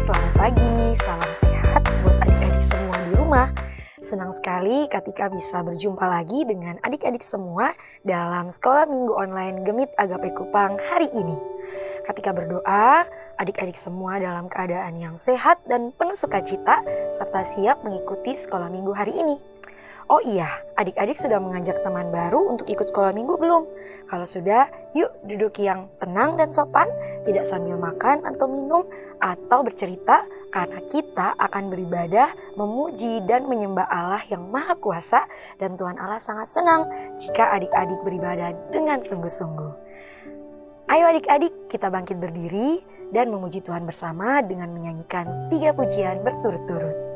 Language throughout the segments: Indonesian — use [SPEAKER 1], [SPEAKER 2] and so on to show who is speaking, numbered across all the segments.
[SPEAKER 1] selamat pagi, salam sehat buat adik-adik semua di rumah. Senang sekali ketika bisa berjumpa lagi dengan adik-adik semua dalam sekolah minggu online Gemit Agape Kupang hari ini. Ketika berdoa, adik-adik semua dalam keadaan yang sehat dan penuh sukacita serta siap mengikuti sekolah minggu hari ini. Oh iya, adik-adik sudah mengajak teman baru untuk ikut sekolah minggu belum? Kalau sudah, yuk duduk yang tenang dan sopan, tidak sambil makan atau minum atau bercerita, karena kita akan beribadah, memuji dan menyembah Allah yang Maha Kuasa, dan Tuhan Allah sangat senang jika adik-adik beribadah dengan sungguh-sungguh. Ayo adik-adik, kita bangkit berdiri dan memuji Tuhan bersama dengan menyanyikan 3 pujian berturut-turut.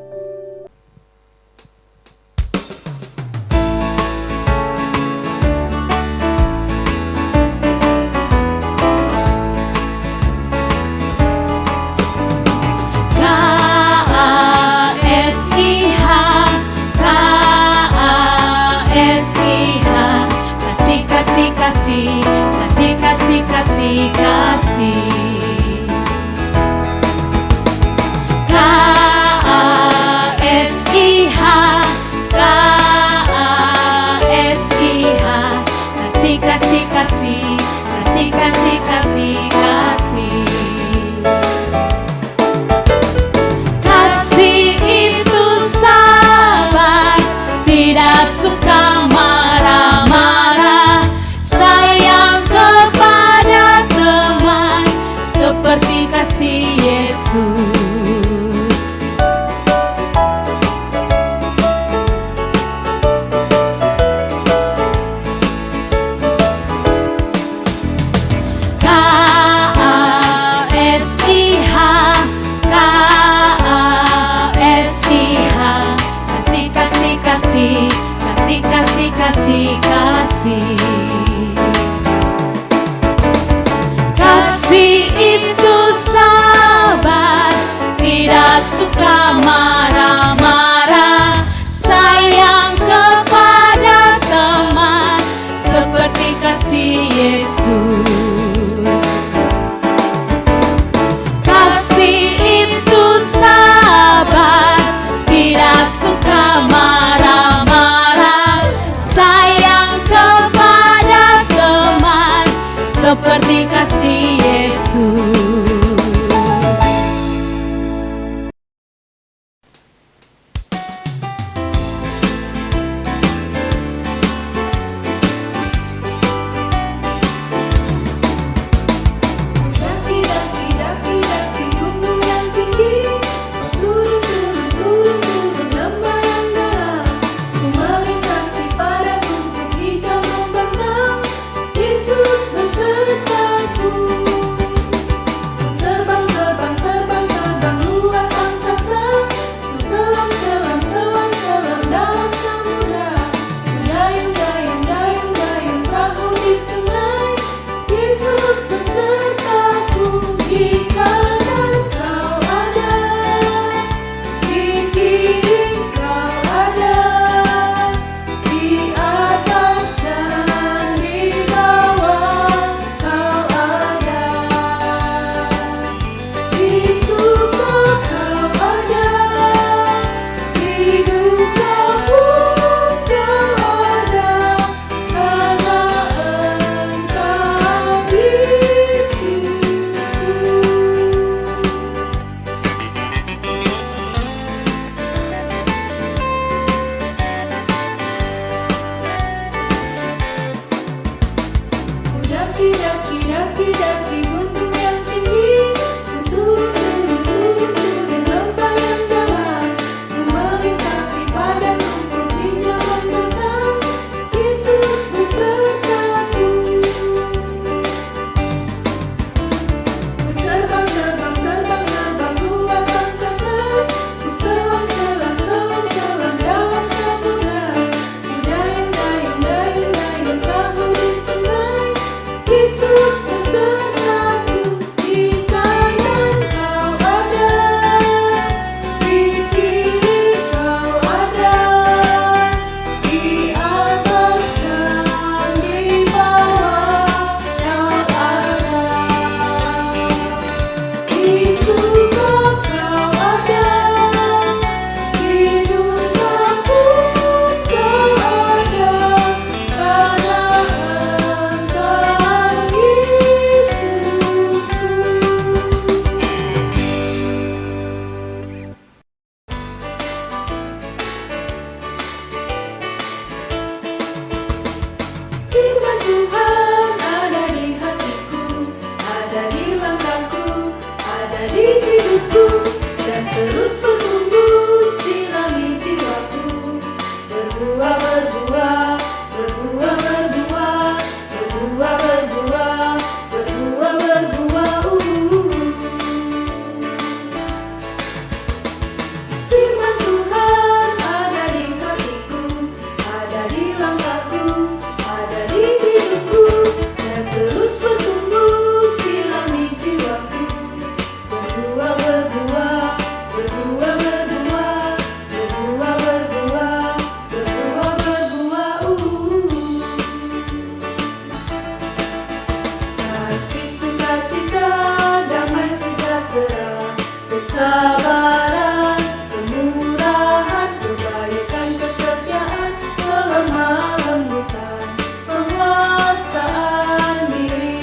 [SPEAKER 2] kesabaran, kemurahan, kebaikan, kesetiaan, kelemah lembutan, penguasaan diri.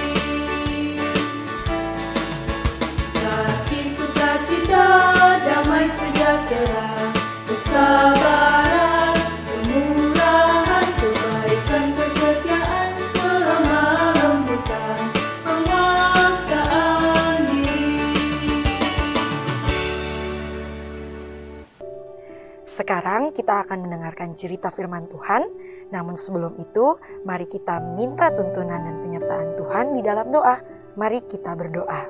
[SPEAKER 2] Kasih, sukacita, damai sejahtera, kesabaran, kemurahan, kebaikan, kesetiaan, kelemah lembutan, penguasaan diri.
[SPEAKER 1] Sekarang kita akan mendengarkan cerita firman Tuhan. Namun sebelum itu, mari kita minta tuntunan dan penyertaan Tuhan di dalam doa. Mari kita berdoa.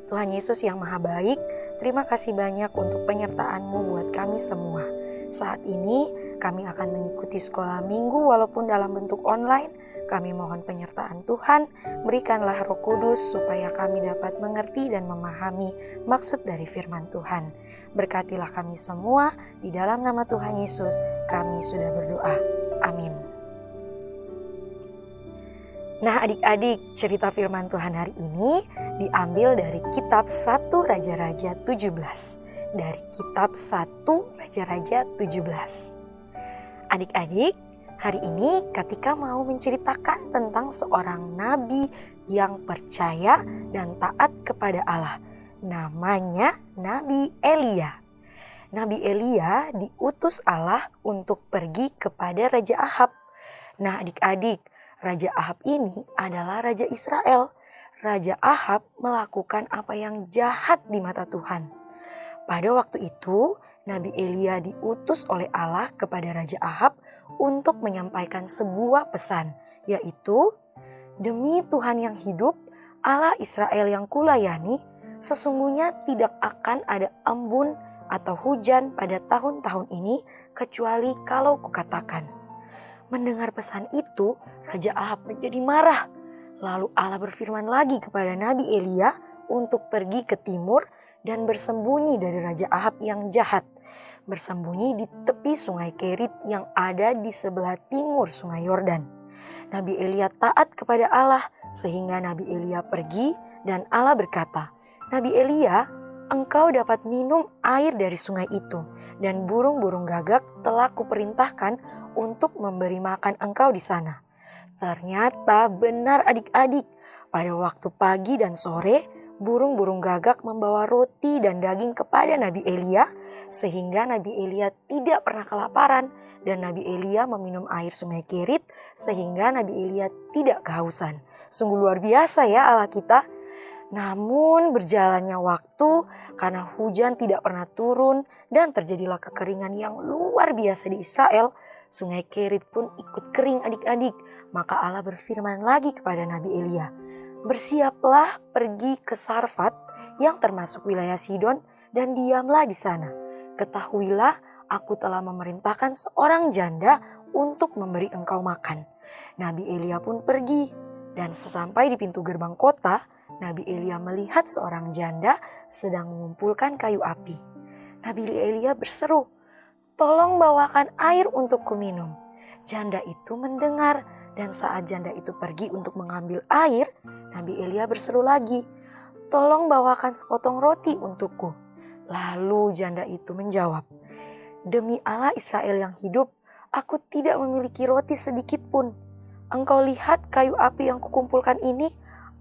[SPEAKER 1] Tuhan Yesus yang Maha Baik, terima kasih banyak untuk penyertaan-Mu buat kami semua. Saat ini kami akan mengikuti sekolah minggu walaupun dalam bentuk online. Kami mohon penyertaan Tuhan, berikanlah Roh Kudus supaya kami dapat mengerti dan memahami maksud dari firman Tuhan. Berkatilah kami semua, di dalam nama Tuhan Yesus kami sudah berdoa. Amin. Nah adik-adik, cerita firman Tuhan hari ini diambil dari kitab 1 Raja-Raja 17. Dari kitab 1 Raja-Raja 17. Adik-adik, hari ini ketika mau menceritakan tentang seorang nabi yang percaya dan taat kepada Allah. Namanya Nabi Elia. Nabi Elia diutus Allah untuk pergi kepada Raja Ahab. Nah adik-adik, Raja Ahab ini adalah Raja Israel. Raja Ahab melakukan apa yang jahat di mata Tuhan. Pada waktu itu, Nabi Elia diutus oleh Allah kepada Raja Ahab untuk menyampaikan sebuah pesan, yaitu, "Demi Tuhan yang hidup, Allah Israel yang kulayani, sesungguhnya tidak akan ada embun atau hujan pada tahun-tahun ini, kecuali kalau kukatakan." Mendengar pesan itu, Raja Ahab menjadi marah. Lalu Allah berfirman lagi kepada Nabi Elia untuk pergi ke timur dan bersembunyi dari Raja Ahab yang jahat. Bersembunyi di tepi sungai Kerit yang ada di sebelah timur sungai Yordan. Nabi Elia taat kepada Allah sehingga Nabi Elia pergi dan Allah berkata, "Nabi Elia, engkau dapat minum air dari sungai itu dan burung-burung gagak telah kuperintahkan untuk memberi makan engkau di sana." Ternyata benar adik-adik, pada waktu pagi dan sore, burung-burung gagak membawa roti dan daging kepada Nabi Elia, sehingga Nabi Elia tidak pernah kelaparan, dan Nabi Elia meminum air sungai Kerit, sehingga Nabi Elia tidak kehausan. Sungguh luar biasa ya Allah kita. Namun berjalannya waktu, karena hujan tidak pernah turun dan terjadilah kekeringan yang luar biasa di Israel, sungai Kerit pun ikut kering adik-adik. Maka Allah berfirman lagi kepada Nabi Elia, "Bersiaplah pergi ke Sarfat yang termasuk wilayah Sidon dan diamlah di sana. Ketahuilah aku telah memerintahkan seorang janda untuk memberi engkau makan." Nabi Elia pun pergi dan sesampai di pintu gerbang kota, Nabi Elia melihat seorang janda sedang mengumpulkan kayu api. Nabi Elia berseru, "Tolong bawakan air untukku minum." Janda itu mendengar. Dan saat janda itu pergi untuk mengambil air, Nabi Elia berseru lagi, "Tolong bawakan sepotong roti untukku." Lalu janda itu menjawab, "Demi Allah Israel yang hidup, aku tidak memiliki roti sedikit pun. Engkau lihat kayu api yang kukumpulkan ini,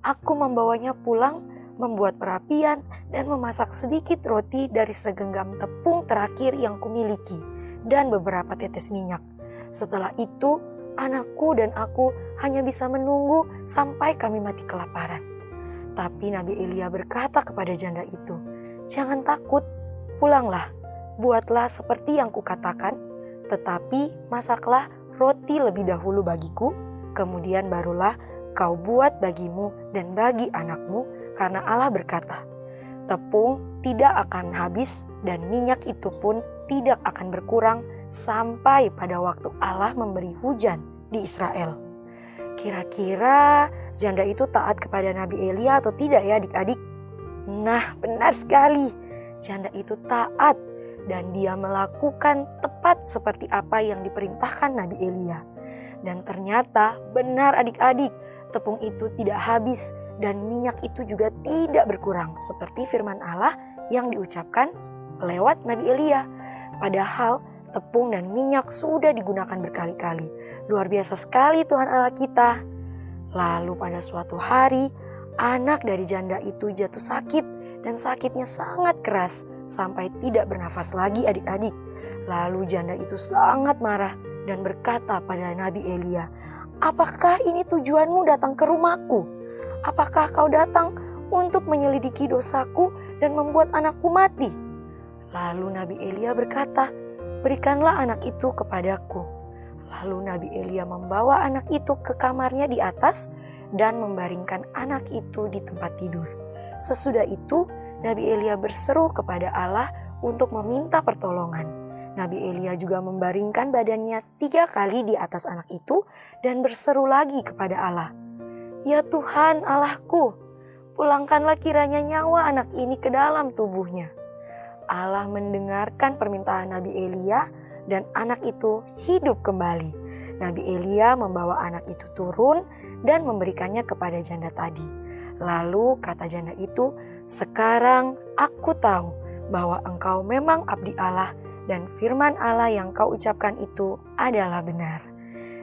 [SPEAKER 1] aku membawanya pulang, membuat perapian, dan memasak sedikit roti dari segenggam tepung terakhir yang kumiliki, dan beberapa tetes minyak. Setelah itu, anakku dan aku hanya bisa menunggu sampai kami mati kelaparan." Tapi Nabi Elia berkata kepada janda itu, "Jangan takut, pulanglah, buatlah seperti yang kukatakan, tetapi masaklah roti lebih dahulu bagiku, kemudian barulah kau buat bagimu dan bagi anakmu, karena Allah berkata, tepung tidak akan habis dan minyak itu pun tidak akan berkurang sampai pada waktu Allah memberi hujan di Israel." Kira-kira janda itu taat kepada Nabi Elia atau tidak ya adik-adik? Nah benar sekali, janda itu taat dan dia melakukan tepat seperti apa yang diperintahkan Nabi Elia. Dan ternyata benar adik-adik, tepung itu tidak habis dan minyak itu juga tidak berkurang seperti firman Allah yang diucapkan lewat Nabi Elia. Padahal tepung dan minyak sudah digunakan berkali-kali. Luar biasa sekali Tuhan Allah kita. Lalu pada suatu hari, anak dari janda itu jatuh sakit dan sakitnya sangat keras sampai tidak bernafas lagi adik-adik. Lalu janda itu sangat marah dan berkata pada Nabi Elia, "Apakah ini tujuanmu datang ke rumahku? Apakah kau datang untuk menyelidiki dosaku dan membuat anakku mati?" Lalu Nabi Elia berkata, "Berikanlah anak itu kepadaku." Lalu Nabi Elia membawa anak itu ke kamarnya di atas dan membaringkan anak itu di tempat tidur. Sesudah itu, Nabi Elia berseru kepada Allah untuk meminta pertolongan. Nabi Elia juga membaringkan badannya 3 kali di atas anak itu dan berseru lagi kepada Allah, "Ya Tuhan Allahku, pulangkanlah kiranya nyawa anak ini ke dalam tubuhnya." Allah mendengarkan permintaan Nabi Elia dan anak itu hidup kembali. Nabi Elia membawa anak itu turun dan memberikannya kepada janda tadi. Lalu kata janda itu, "Sekarang aku tahu bahwa engkau memang abdi Allah dan firman Allah yang kau ucapkan itu adalah benar."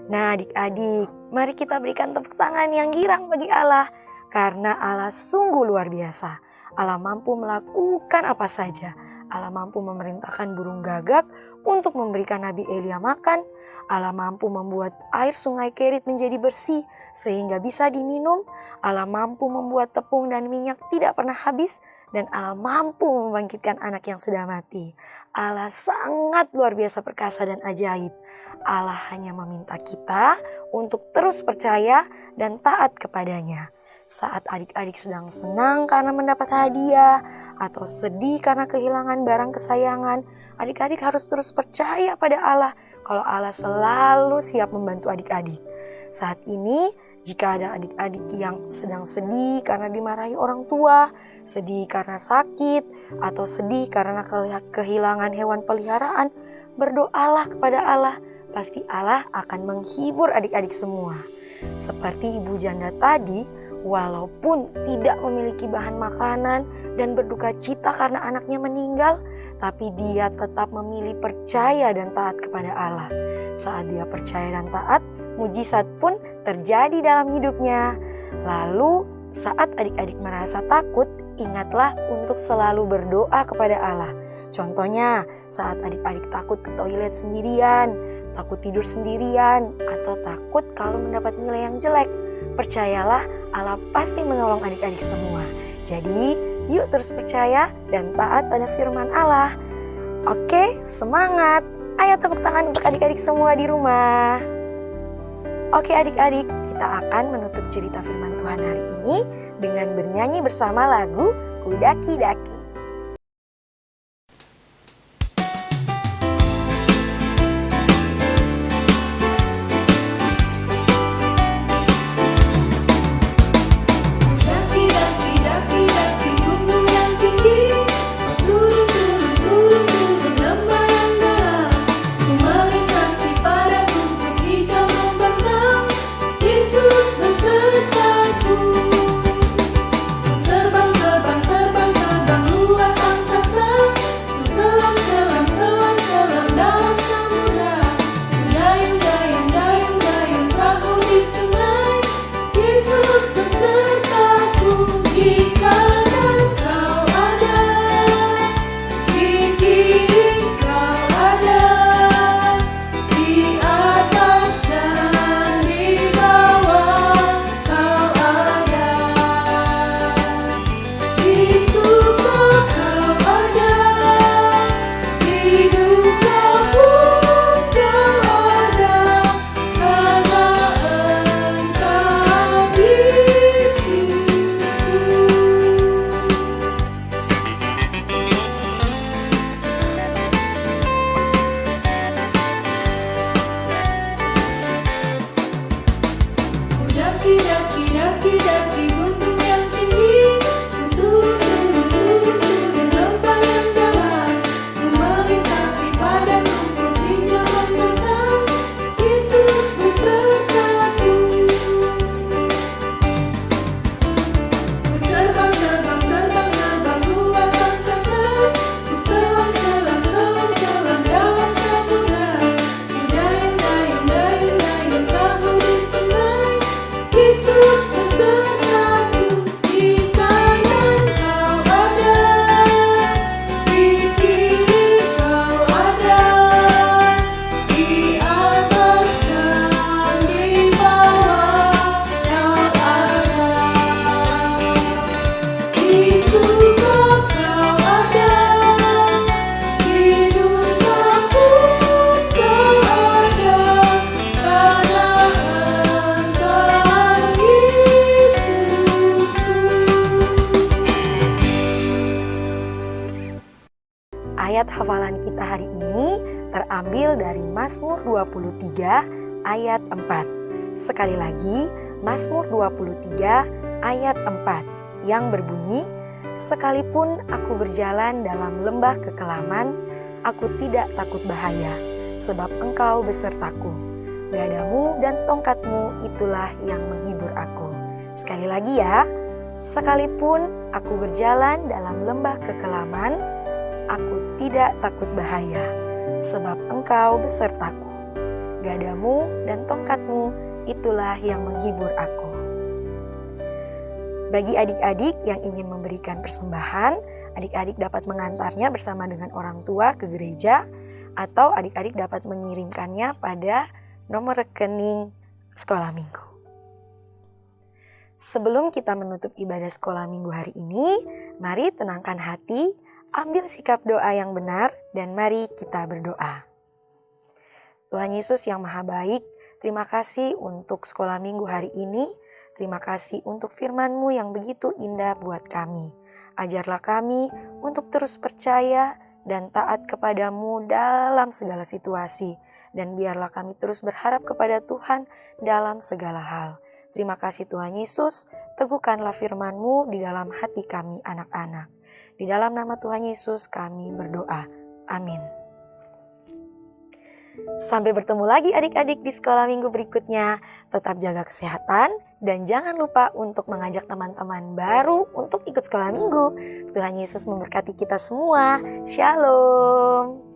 [SPEAKER 1] Nah adik-adik, mari kita berikan tepuk tangan yang girang bagi Allah. Karena Allah sungguh luar biasa. Allah mampu melakukan apa saja. Allah mampu memerintahkan burung gagak untuk memberikan Nabi Elia makan. Allah mampu membuat air sungai Kerit menjadi bersih sehingga bisa diminum. Allah mampu membuat tepung dan minyak tidak pernah habis. Dan Allah mampu membangkitkan anak yang sudah mati. Allah sangat luar biasa perkasa dan ajaib. Allah hanya meminta kita untuk terus percaya dan taat kepadanya. Saat adik-adik sedang senang karena mendapat hadiah atau sedih karena kehilangan barang kesayangan, adik-adik harus terus percaya pada Allah kalau Allah selalu siap membantu adik-adik. Saat ini, jika ada adik-adik yang sedang sedih karena dimarahi orang tua, sedih karena sakit, atau sedih karena kehilangan hewan peliharaan, berdoalah kepada Allah. Pasti Allah akan menghibur adik-adik semua. Seperti ibu janda tadi, walaupun tidak memiliki bahan makanan dan berduka cita karena anaknya meninggal, tapi dia tetap memilih percaya dan taat kepada Allah. Saat dia percaya dan taat, mujizat pun terjadi dalam hidupnya. Lalu saat adik-adik merasa takut, ingatlah untuk selalu berdoa kepada Allah. Contohnya saat adik-adik takut ke toilet sendirian, takut tidur sendirian, atau takut kalau mendapat nilai yang jelek. Percayalah Allah pasti menolong adik-adik semua. Jadi yuk terus percaya dan taat pada firman Allah. Oke, semangat. Ayo tepuk tangan untuk adik-adik semua di rumah. Oke adik-adik, kita akan menutup cerita firman Tuhan hari ini dengan bernyanyi bersama lagu Kudaki-daki.
[SPEAKER 2] Terbang, terbang, terbang, terbang,
[SPEAKER 1] Ayat hafalan kita hari ini terambil dari Mazmur 23 ayat 4. Sekali lagi, Mazmur 23 ayat 4 yang berbunyi, "Sekalipun aku berjalan dalam lembah kekelaman, aku tidak takut bahaya, sebab Engkau besertaku. Gadamu dan tongkatmu itulah yang menghibur aku." Sekali lagi ya, "Sekalipun aku berjalan dalam lembah kekelaman, aku tidak takut bahaya, sebab Engkau besertaku. Gadamu dan tongkatmu itulah yang menghibur aku." Bagi adik-adik yang ingin memberikan persembahan, adik-adik dapat mengantarnya bersama dengan orang tua ke gereja, atau adik-adik dapat mengirimkannya pada nomor rekening sekolah minggu. Sebelum kita menutup ibadah sekolah minggu hari ini, mari tenangkan hati, ambil sikap doa yang benar, dan mari kita berdoa. Tuhan Yesus yang Maha Baik, terima kasih untuk sekolah minggu hari ini. Terima kasih untuk firman-Mu yang begitu indah buat kami. Ajarlah kami untuk terus percaya dan taat kepadamu dalam segala situasi. Dan biarlah kami terus berharap kepada Tuhan dalam segala hal. Terima kasih Tuhan Yesus, teguhkanlah firman-Mu di dalam hati kami anak-anak. Di dalam nama Tuhan Yesus kami berdoa. Amin. Sampai bertemu lagi adik-adik di sekolah minggu berikutnya. Tetap jaga kesehatan dan jangan lupa untuk mengajak teman-teman baru untuk ikut sekolah minggu. Tuhan Yesus memberkati kita semua. Shalom.